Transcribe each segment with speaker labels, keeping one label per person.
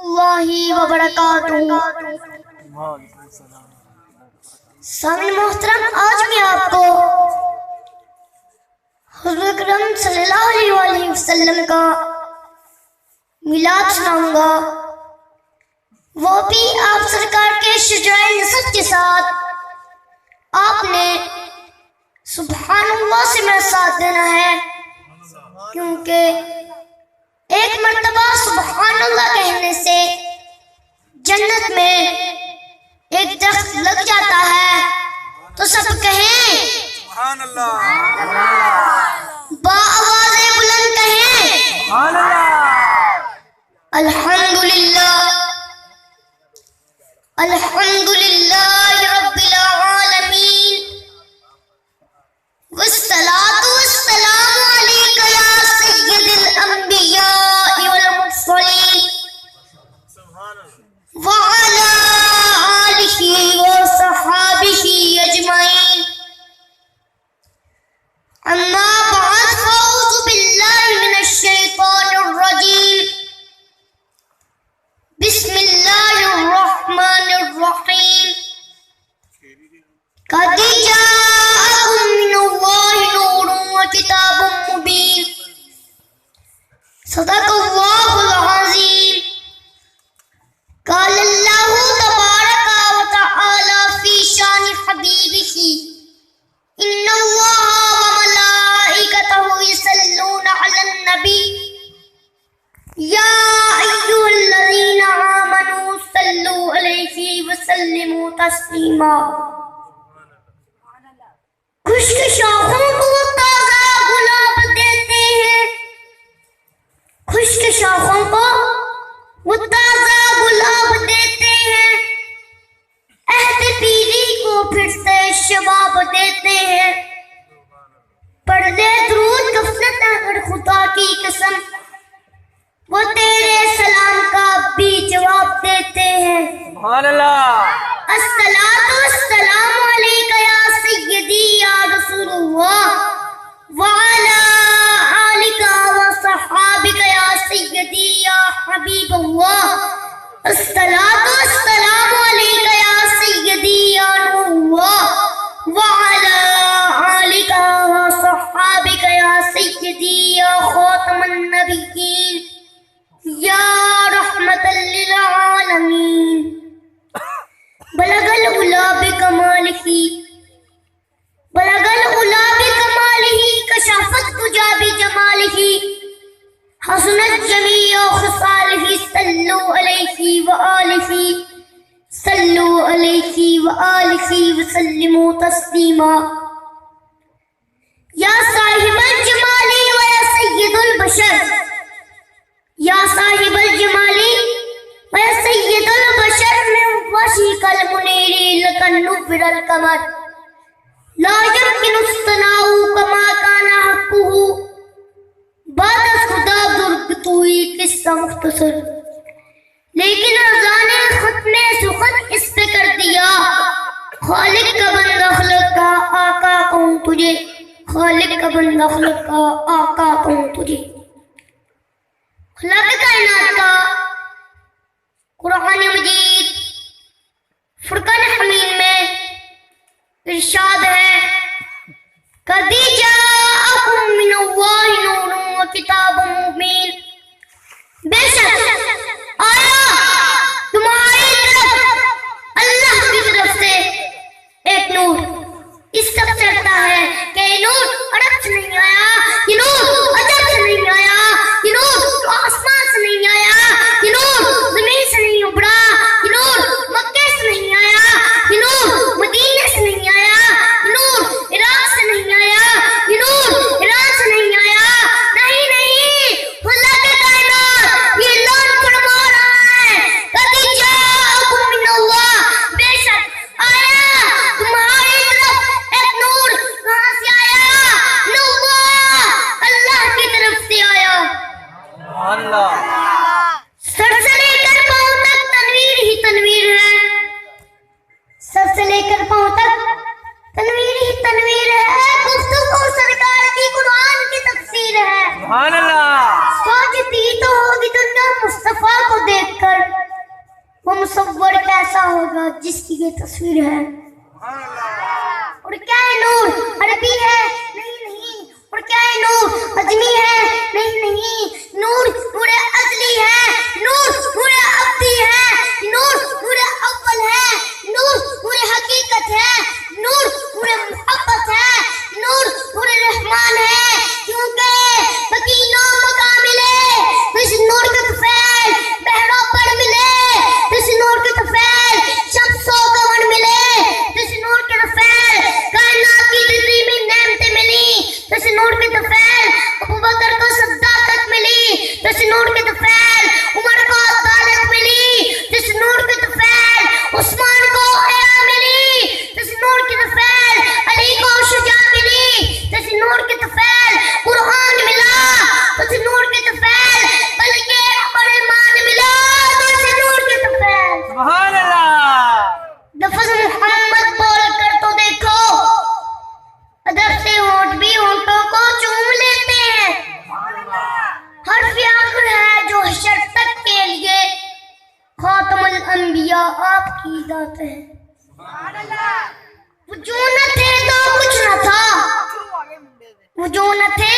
Speaker 1: अल्लाहि व बरकातुहू। सामने मोहतरम, आज मैं आपको हुज़ूर अकरम सल्लल्लाहु अलैहि वसल्लम का मिलाद सुनाऊंगा, वो भी आप सरकार के शुजाए नसब के साथ। आपने सुभानअल्लाह से मेरा साथ देना है, क्योंकि एक मर्तबा सुभानअल्लाह कहने से जन्नत में एक दरख्त लग जाता है। तो सब कहें सुभानअल्लाह, बाआवाज़े बुलंद कहें सुभानअल्लाह, अल्हम्दुलिल्लाह, अल्हम्दुलिल्लाहि रब्बिल आलमीन, वस्सलातु वस्सलामु अलैका या सय्यिदल अंबिया वल मुरसलीन व अला आलिहि व सहाबिहि अजमाइन। अम्मा बाद, फौज़ु बिल्लाहि मिनश शैतानिर रजीम। बिस्मिल्लाहिर रहमानिर रहीम। क़द जाअकुम मिनल्लाहि नूरुन व किताबुम मुबीन। सदक़ल्लाहुल अज़ीम। क़ालल्लाहु तबारक व तआला फ़ी शानि हबीबिही, इन्नल्लाहा व मलाइकतहु यसल्लूना अलन नबी, या अय्युहल्लज़ीना आमनू सल्लू अलैहि व सल्लिमू तस्लीमा। खुश्क शाखों को ताज़ा गुलाब देते हैं, खुश्क शाखों को वो ताज़ा गुलाब देते हैं, अहद पीरी को फिर से शबाब देते हैं। पर्दे दुरूद गफलत अगर खुदा की कसम, वो तेरे सलाम का भी जवाब देते हैं। सुभान अल्लाह। अस्सलातु वस्सलामु अलैका या सय्यदी या रसूलुल्लाह व अला आलिका व सहाबिका या सय्यदी या हबीबल्लाह। अस्सलातु वस्सलामु अलैका या सय्यदी या नूरुल्लाह व अला आलिका व सहाबिका या सय्यदी या खातमन नबिय्यीन या रहमतल लिल आलमीन। बलगल उला बिकमालिही, बलगल उला बिकमालिही, कशफत तुजा बिजमालिही, हसनत जमीअ खिसालिही, सल्लू अलैहि व आलिही, सल्लू अलैहि व आलिही व सल्लिमू तस्लीमा। या साहिबल जमाली व या सय्यदुल बशर, या साहिबल जमाली व या सय्यदुल बशर में वशीकल मुनीरी लकन नुव्विरल कमर, ला यमकिनु इस्तनाउ कमा काना हक़्क़ुहु, बाद खुदा दुर्गतुई किस्सा मुख्तसर। लेकिन अज़ाने खत्मे सुखत इस पे कर दिया, खालिक का बंदा खलक का आका कहूँ तुझे, खालिक का बंदा खलक का आका कहूँ तुझे। खलक कायनात का कुरान मजीद फुरकान हमीद में इरशाद है, क़द जाअकुम मिनल्लाहि नूरुन व किताबुम मुबीन। बेशक आया तुम्हारी तरफ अल्लाह की तरफ से एक नूर। इस सब से लगता है कि ये नूर अरब से नहीं आया, ये नूर अजब से नहीं आया, ये नूर आसमान से नहीं आया, जिसकी ये तस्वीर है। और क्या है नूर अरबी है? नहीं नहीं। और क्या है नूर अजमी है? नहीं नहीं। नूर नूर अजली है, नूर नूर अब्दी है, नूर नूर अव्वल है, नूर नूर हकीकत है, नूर नूर मोहब्बत है, नूर नूर रहमान है। क्योंकि मकीनो मका मिले इस नूर के तफैल बहरों पर मिले, इस नूर के तफैल शम्सो कमर मिले, इस नूर के तफैल कायनात की दिल्ली में नेमतें मिली, इस नूर के तफैल अबू बकर को सद्दाकत मिली, इस नूर के तफैल उमर को अदालत मिली, इस नूर के तफैल उस्मान को हया मिली, इस नूर के तफैल अली को शुजा मिली, इस नूर के तफैल कुरान मिला, इस नूर के तफैल बल्कि मान मिला, इस नूर के तफैल सुभान अल्लाह। लफ्ज़ मोहम्मद बोल कर तो देखो, अदब से होंठ भी होंठों को चूम लेते हैं। हर फ्याख्र है जो हशर तक के लिए खातमुल अंबिया आपकी जात है। वो जो न थे तो कुछ न था, वो जो न थे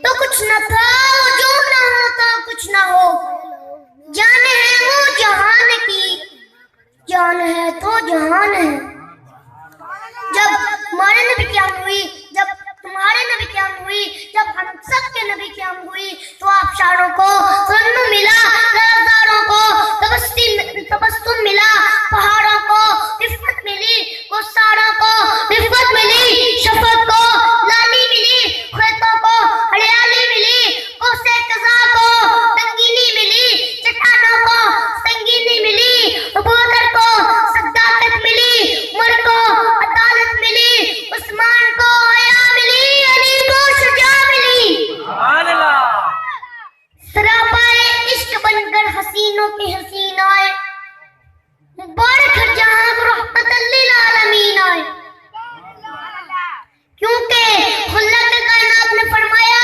Speaker 1: तो कुछ न था, वो जो न हो तो कुछ न हो। जान है वो जहान की, जान है तो जहान है। जब हमारे नबी की आमद हुई, जब तुम्हारे नबी की आमद हुई, जब हम सब के नबी की आमद हुई, तो आबशारों को सुन्न मिला, राज़दारों को तबस्सुम मिला, पहाड़ों को रिफ़त मिली, गुस्सारों को रिफ़त मिली, शफ़क़त को लाली मिली, खेतों को हरियाली मिली, कोसे कज़ा को रंगीनी मिली, चट्टानों को संगीनी मिली, अबू बकर को सद्दाकत मिली, उमर को अदालत मिली, उस्मान को हया मिली, अली को शुजा मिली। सुभान अल्लाह। सरापाए इश्क बनकर हसीनों के हसीन आए, मुबारक जहां को रहमतल लिल आलमीन आए। क्योंकि खुल्लत कायनात ने फरमाया,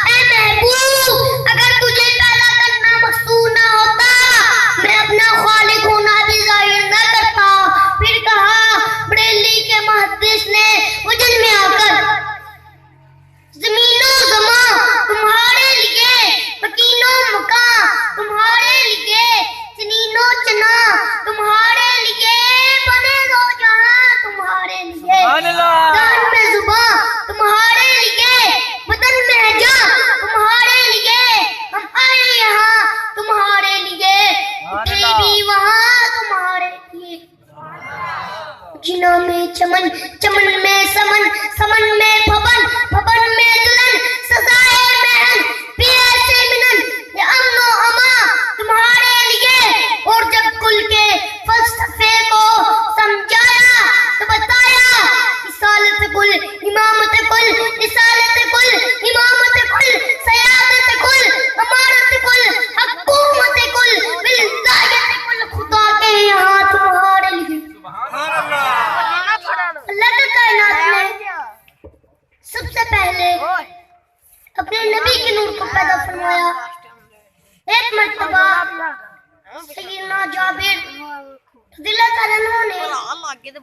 Speaker 1: ऐ महबूब अगर तुझे पैदा करना मकसूद ना होता, मैं अपना खालिक होना भी जाहिर ना करता। फिर कहा बरेली के मुहद्दिस ने वजन में आकर, जमीनो ज़मा तुम्हारे लिए, मकीनो मका तुम्हारे लिए, चनीनो चना तुम्हारे लिए, बने दो जहां तुम्हारे लिए, कान में जुबां तुम्हारे लिए, बदन में जा तुम्हारे लिए, हम आए यहाँ तुम्हारे लिए, उठे भी वहाँ तुम्हारे लिए। जिनों में चमन, चमन में समन, समन में भवन, भवन में दुल्हन, सजाए महल, पिए से मिलन, ये अमनो अमा तुम्हारे लिए। और जब कुल के फलसफे को समझाया तो बताया, रिसालत कुल, इमामत कुल, रिसालत कुल, इमामत कुल, सयादत कुल, अमारत कुल, हुकूमत कुल, विलायत कुल, खुदा के यहाँ तुम्हारे लिए। अल्लाह के कायनात ने सबसे पहले अपने नबी के नूर को पैदा फरमाया। एक मर्तबा सैयदना जाबिर रज़ियल्लाहु ताला अन्हु ने हज़रत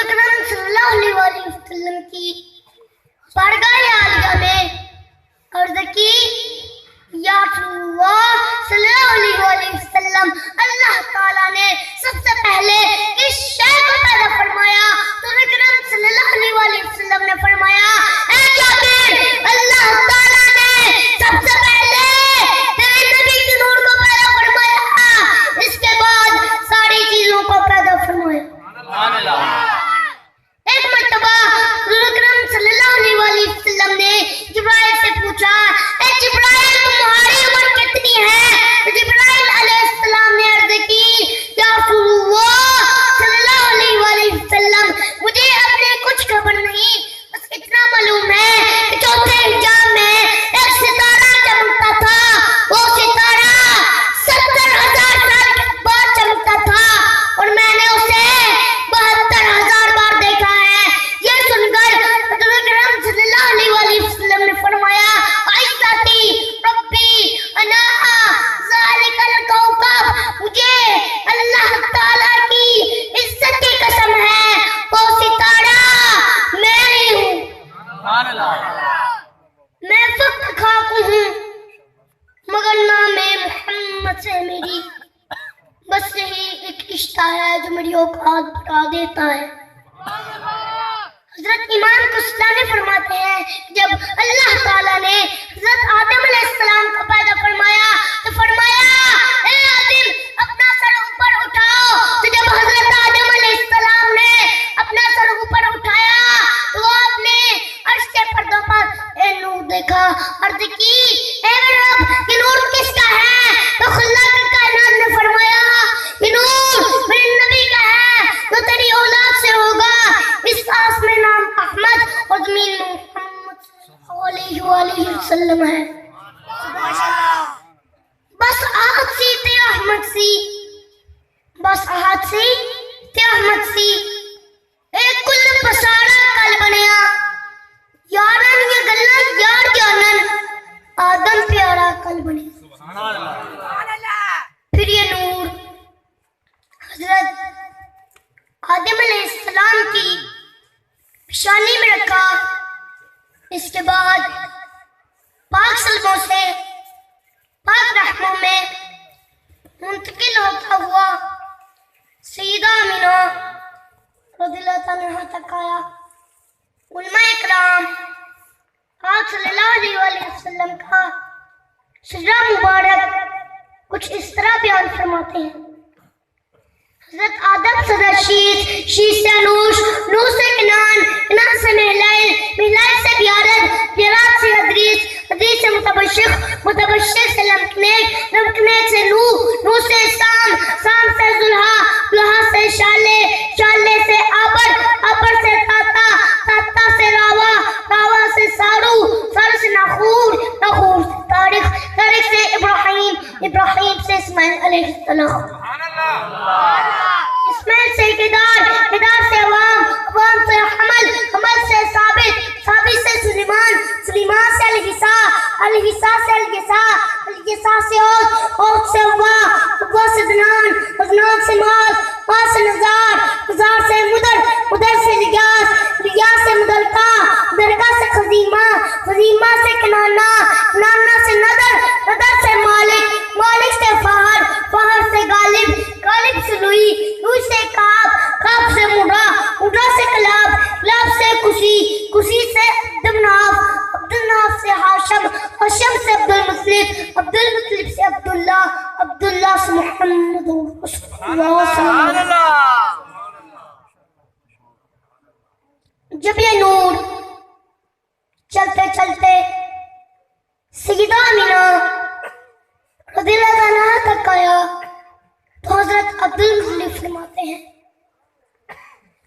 Speaker 1: अकरम सल्लल्लाहु अलैहि वसल्लम की बारगाह आलिया में अर्ज़ की, या रसूलल्लाह सल्लल्लाहु अलैहि वसल्लम, अल्लाह ताला ने सबसे पहले इस शय को पैदा फरमाया। तो अकरम सल्लल्लाहु अलैहि वसल्लम ने फरमाया, ऐ जाबिर अल्लाह ताला ने सबसे पहले तेरे नबी के नूर को पैदा फरमाया, इसके बाद सारी चीजों को पैदा फरमाया। सुभान अल्लाह। एक मर्तबा अकरम सल्लल्लाहु अलैहि वसल्लम ने जिब्राइल से पूछा, ऐ जिब्राइल तुम्हारी उम्र कितनी है? जिब्राइल अलैहिस्सलाम ने अर्ज़ की, या रिश्ता है जो मेरी औकात बढ़ा देता है। हजरत इमाम कुस्तानी फरमाते हैं जब अल्लाह ताला ने हजरत आदम अलैहिस्सलाम को पैदा फरमाया तो फरमाया ए आदम अपना सर ऊपर उठाओ। तो जब हजरत आदम अलैहिस्सलाम ने अपना सर ऊपर उठाया तो आपने अर्श के पर्दों पर ए नूर देखा, अर्ज की ए रब ये नूर किसका है? तो खुदा के कायनात ने फरमाया ये नूर मेरे नबी का है तो तेरी औलाद से होगा। इस में नाम अहमद और जमीन में मोहम्मद सल्लल्लाहु अलैहि वसल्लम है। बस आहत सी ते अहमद सी, बस आहत सी ते अहमद सी एक कुल पसारा कल बनया यारन ये गल्ला यार जानन आदम प्यारा कल बने। फिर ये नूर हजरत आदम अलैहिस्सलाम की पेशानी में रखा। इसके बाद पाक सल्बों से पाक रहमों में मुंतकिल होता हुआ सईदा अमीना रज़ियल्लाहु अन्हा तक आया। उलमा इकराम आप सल्लल्लाहु अलैहि वसल्लम का सजदा मुबारक कुछ इस तरह बयान फरमाते हैं। हज़रत आदम से रशीद, शीश से अनूश, नूह से किनान, किनान से मिहलाइल, मिहलाइल से बियारत, बियारत से हदरीस, हदरीस से मुतबश्शिर, मुतबश्शिर से लमकनेक, लमकनेक से नूह, नूह से साम, साम से जुल्हा, जुल्हा से शाले, शाले से आबर, आबर से ताता, ताता से रावा, रावा से सारू, सारू से नाखूर, नाखूर से तारिक, तारिक से इब्राहीम, इब्राहीम से इस्माइल अलैहिस्सलाम, इस्माइल से केदार, केदार से अवाम, अवाम से हमल, हमल से साबित, साबित से सुलेमान, सुलेमान से अलहिसा, अलहिसा से अलगिसा, अलगिसा से औद से अव्वा, अव्वा से अदनान, अदनान से मास, मास से नजार, नजार से मुदर, मुदर से लियास, लियास से मुदलका, मुदलका से खजीमा, खजीमा से कनाना, कनाना से नदर, नदर से मालिक, मालिक से फहर, फहर से गालिब, गालिब से लुई, लुई से काब, काब से मुड़ा, मुड़ा से कलाब, कलाब से कुशी, कुशी से अब्दुलनाफ, अब्दुलनाफ से हाशम, हाशम से अब्दुल मुतलिब, अब्दुल मुतलिब से अब्दुल्ला, अब्दुल्ला से मोहम्मद रसूलुल्लाह। जब ये नूर चलते चलते सईदा अमीना रज़ियल्लाहु अन्हा तक आया तो हजरत अब्दुल मुतलिब फरमाते हैं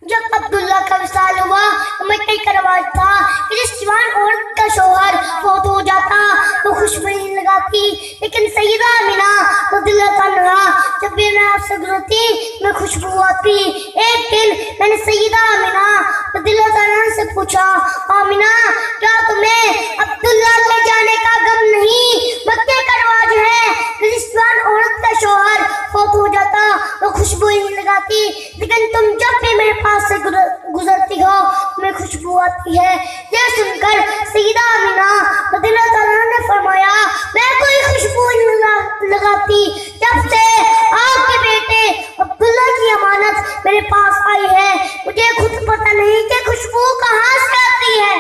Speaker 1: जब अब्दुल्ला का विसाल हुआ तो मक्के का रवाज था कि जिस जवान औरत का शौहर फौत हो जाता तो खुशबू नहीं लगाती, लेकिन सईदा अमीना रज़ियल्लाहु अन्हा जब भी मैं आपसे गुजरती मैं खुशबू आती। एक दिन मैंने सईदा अमीना रज़ियल्लाहु अन्हा से पूछा, आमीना क्या तुम्हें अब्दुल्ला के जाने का गम नहीं? मक्के का रवाज है कि जिस जवान औरत का शौहर फौत हो जाता तो खुशबू नहीं लगाती, लेकिन तुम जब भी मेरे पास से गुजरती हो मैं खुशबू आती है। यह सुनकर सईदा अमीना रज़ियल्लाहु अन्हा ने फरमाया, मैं कोई खुशबू नहीं लगाती, जब से आपके बेटे अब्दुल्ला की अमानत मेरे पास आई है मुझे खुद पता नहीं कि खुशबू कहाँ से आती है।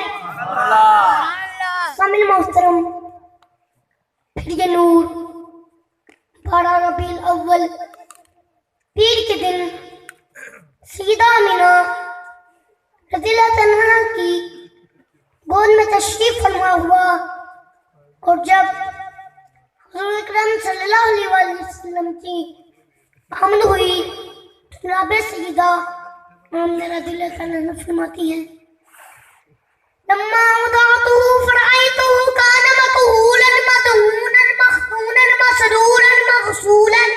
Speaker 1: सामिल मोहतरम, फिर ये नूर 12 रबीउल अव्वल पीर के दिन सईदा अमीना रज़ियल्लाहु अन्हा की गोद में तशरीफ फरमा हुआ और जब हुज़ूर अकरम सल्लल्लाहु अलैहि वसल्लम की आमद हुई तो जनाब सईदा आमना रज़ियल्लाहु अन्हा फरमाती हैं, लम्मा वदअतहु फरअयतहु कान मकहूलन मदहूनन मखतूनन मसरूरन मग़सूलन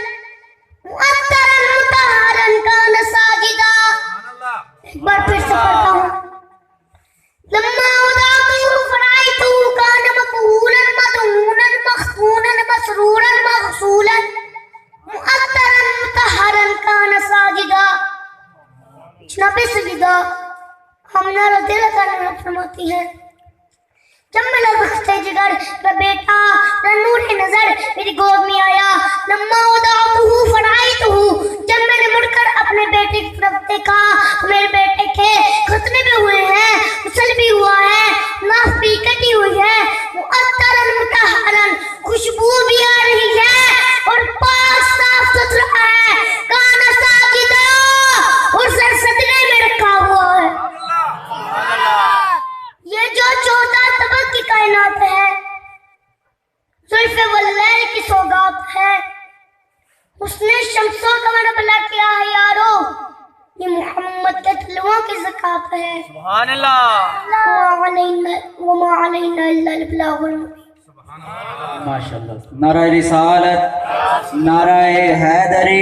Speaker 1: मुअत्तरन मुतहहरन कान साजिदा। एक बार फिर से पढ़ता हूँ, लम्मा वदअतहु फरअयतहु कान मकहूलन मदहूनन मखतूनन मसरूरन मग़सूलन मुअत्तरन मुतहहरन कान साजिदा। जनाब सईदा आमना रज़ियल्लाहु अन्हा फरमाती है, जब मेरा बख्ते जिगर का बेटा नूरे नजर मेरी गोद में आया, लम्मा वदअतहु फरअयतहु जब मैंने मुड़कर उसने शम्सो कमर भला किया है यारो, ये मोहम्मद के तलवों की ज़कात है।
Speaker 2: सुभान अल्लाह।
Speaker 1: वमा अलैना इल्लल बलागुल मुबीन।
Speaker 3: माशाअल्लाह। नारा रिसालत, नारा हैदरी।